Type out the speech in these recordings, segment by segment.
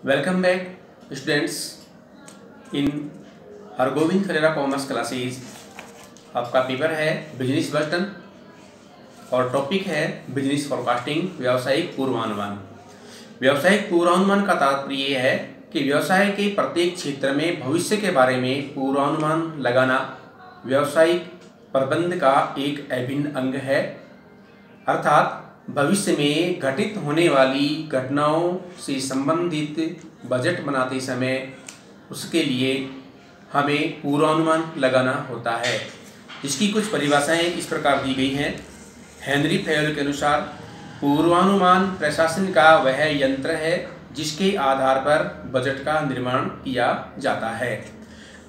Welcome back students in Hargovind Kharera commerce classes. आपका paper है business बटन और टॉपिक है बिजनेस फोरकास्टिंग, व्यावसायिक पूर्वानुमान। व्यावसायिक पूर्वानुमान का तात्पर्य है कि व्यवसाय के प्रत्येक क्षेत्र में भविष्य के बारे में पूर्वानुमान लगाना व्यावसायिक प्रबंधन का एक अभिन्न अंग है। अर्थात भविष्य में घटित होने वाली घटनाओं से संबंधित बजट बनाते समय उसके लिए हमें पूर्वानुमान लगाना होता है। इसकी कुछ परिभाषाएं इस प्रकार दी गई हैं। हेनरी फेयल के अनुसार पूर्वानुमान प्रशासन का वह यंत्र है जिसके आधार पर बजट का निर्माण किया जाता है।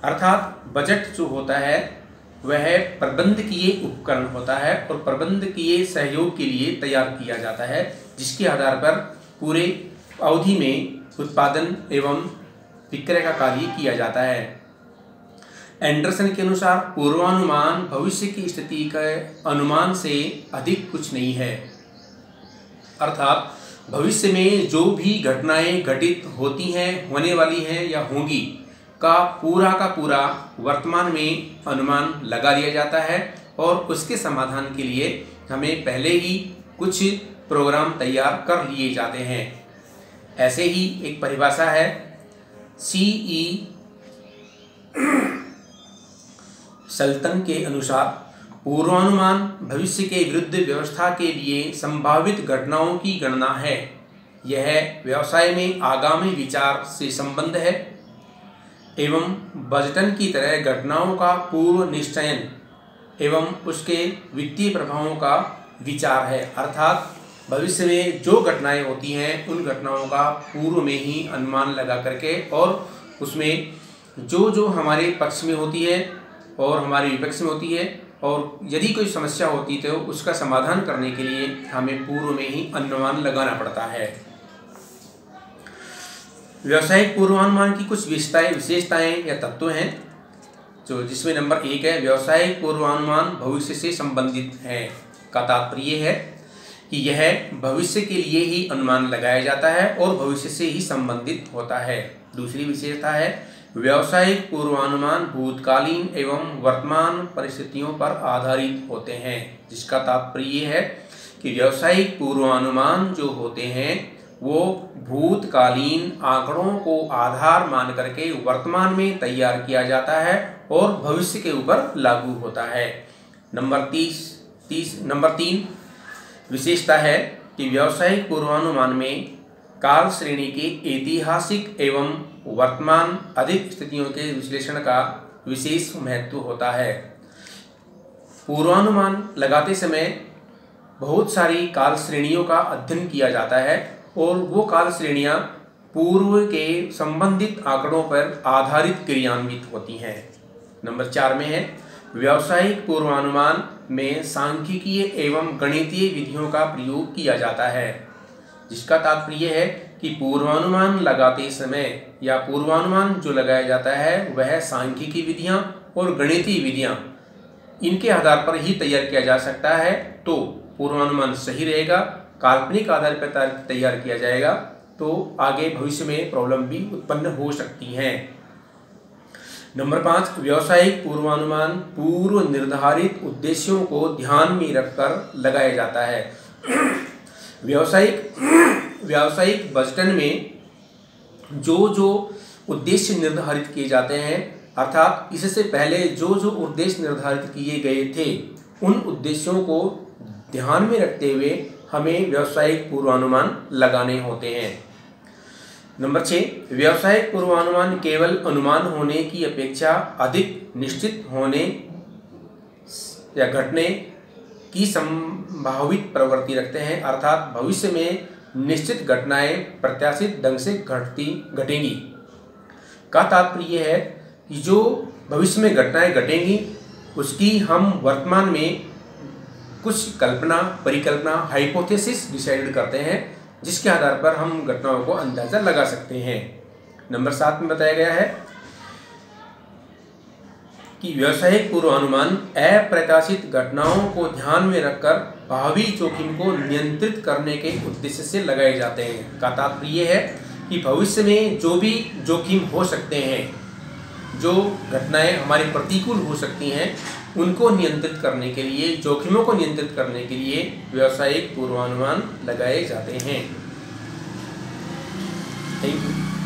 अर्थात बजट जो होता है वह प्रबंधकीय उपकरण होता है और प्रबंधकीय सहयोग के लिए तैयार किया जाता है, जिसके आधार पर पूरे अवधि में उत्पादन एवं विक्रय का कार्य किया जाता है। एंडरसन के अनुसार पूर्वानुमान भविष्य की स्थिति के अनुमान से अधिक कुछ नहीं है। अर्थात भविष्य में जो भी घटनाएं घटित होती हैं, होने वाली हैं या होंगी का पूरा वर्तमान में अनुमान लगा लिया जाता है और उसके समाधान के लिए हमें पहले ही कुछ प्रोग्राम तैयार कर लिए जाते हैं। ऐसे ही एक परिभाषा है C.E. सल्तन के अनुसार पूर्वानुमान भविष्य के विरुद्ध व्यवस्था के लिए संभावित घटनाओं की गणना है। यह व्यवसाय में आगामी विचार से संबंध है एवं बजटन की तरह घटनाओं का पूर्व निश्चयन एवं उसके वित्तीय प्रभावों का विचार है। अर्थात भविष्य में जो घटनाएं होती हैं उन घटनाओं का पूर्व में ही अनुमान लगा करके और उसमें जो हमारे पक्ष में होती है और हमारे विपक्ष में होती है और यदि कोई समस्या होती तो उसका समाधान करने के लिए हमें पूर्व में ही अनुमान लगाना पड़ता है। व्यावसायिक पूर्वानुमान की कुछ विशेषताएं या तत्व हैं जिसमें नंबर 1 है व्यावसायिक पूर्वानुमान भविष्य से संबंधित है। का तात्पर्य है कि यह भविष्य के लिए ही अनुमान लगाया जाता है और भविष्य से ही संबंधित होता है। दूसरी विशेषता है व्यावसायिक पूर्वानुमान भूतकालीन एवं वर्तमान परिस्थितियों पर आधारित होते हैं, जिसका तात्पर्य है कि व्यावसायिक पूर्वानुमान जो होते हैं वो भूतकालीन आंकड़ों को आधार मान करके वर्तमान में तैयार किया जाता है और भविष्य के ऊपर लागू होता है। नंबर 3 विशेषता है कि व्यावसायिक पूर्वानुमान में काल श्रेणी के ऐतिहासिक एवं वर्तमान अधिक स्थितियों के विश्लेषण का विशेष महत्व होता है। पूर्वानुमान लगाते समय बहुत सारी काल श्रेणियों का अध्ययन किया जाता है और वो काल श्रेणियाँ पूर्व के संबंधित आंकड़ों पर आधारित क्रियान्वित होती हैं। नंबर 4 में है व्यावसायिक पूर्वानुमान में सांख्यिकीय एवं गणितीय विधियों का प्रयोग किया जाता है, जिसका तात्पर्य है कि पूर्वानुमान लगाते समय या पूर्वानुमान जो लगाया जाता है वह सांख्यिकीय विधियाँ और गणितीय विधियाँ इनके आधार पर ही तैयार किया जा सकता है। तो पूर्वानुमान सही रहेगा। काल्पनिक आधार पर तैयार किया जाएगा तो आगे भविष्य में प्रॉब्लम भी उत्पन्न हो सकती हैं। नंबर 5 व्यावसायिक पूर्वानुमान पूर्व निर्धारित उद्देश्यों को ध्यान में रखकर लगाया जाता है। व्यावसायिक बजटन में जो उद्देश्य निर्धारित किए जाते हैं, अर्थात इससे पहले जो उद्देश्य निर्धारित किए गए थे उन उद्देश्यों को ध्यान में रखते हुए हमें व्यावसायिक पूर्वानुमान लगाने होते हैं। नंबर 6 व्यावसायिक पूर्वानुमान केवल अनुमान होने की अपेक्षा अधिक निश्चित होने या घटने की संभावित प्रवृत्ति रखते हैं। अर्थात भविष्य में निश्चित घटनाएं प्रत्याशित ढंग से घटेंगी। का तात्पर्य है कि जो भविष्य में घटनाएं घटेंगी उसकी हम वर्तमान में कुछ कल्पना, परिकल्पना, हाइपोथेसिस डिसाइड करते हैं, जिसके आधार पर हम घटनाओं को अंदाजा लगा सकते हैं। नंबर 7 में बताया गया है कि व्यावसायिक पूर्वानुमान अप्रत्याशित घटनाओं को ध्यान में रखकर भावी जोखिम को नियंत्रित करने के उद्देश्य से लगाए जाते हैं। का तात्पर्य है कि भविष्य में जो भी जोखिम हो सकते हैं, जो घटनाएं हमारे प्रतिकूल हो सकती हैं, उनको नियंत्रित करने के लिए, जोखिमों को नियंत्रित करने के लिए व्यावसायिक पूर्वानुमान लगाए जाते हैं। Thank you.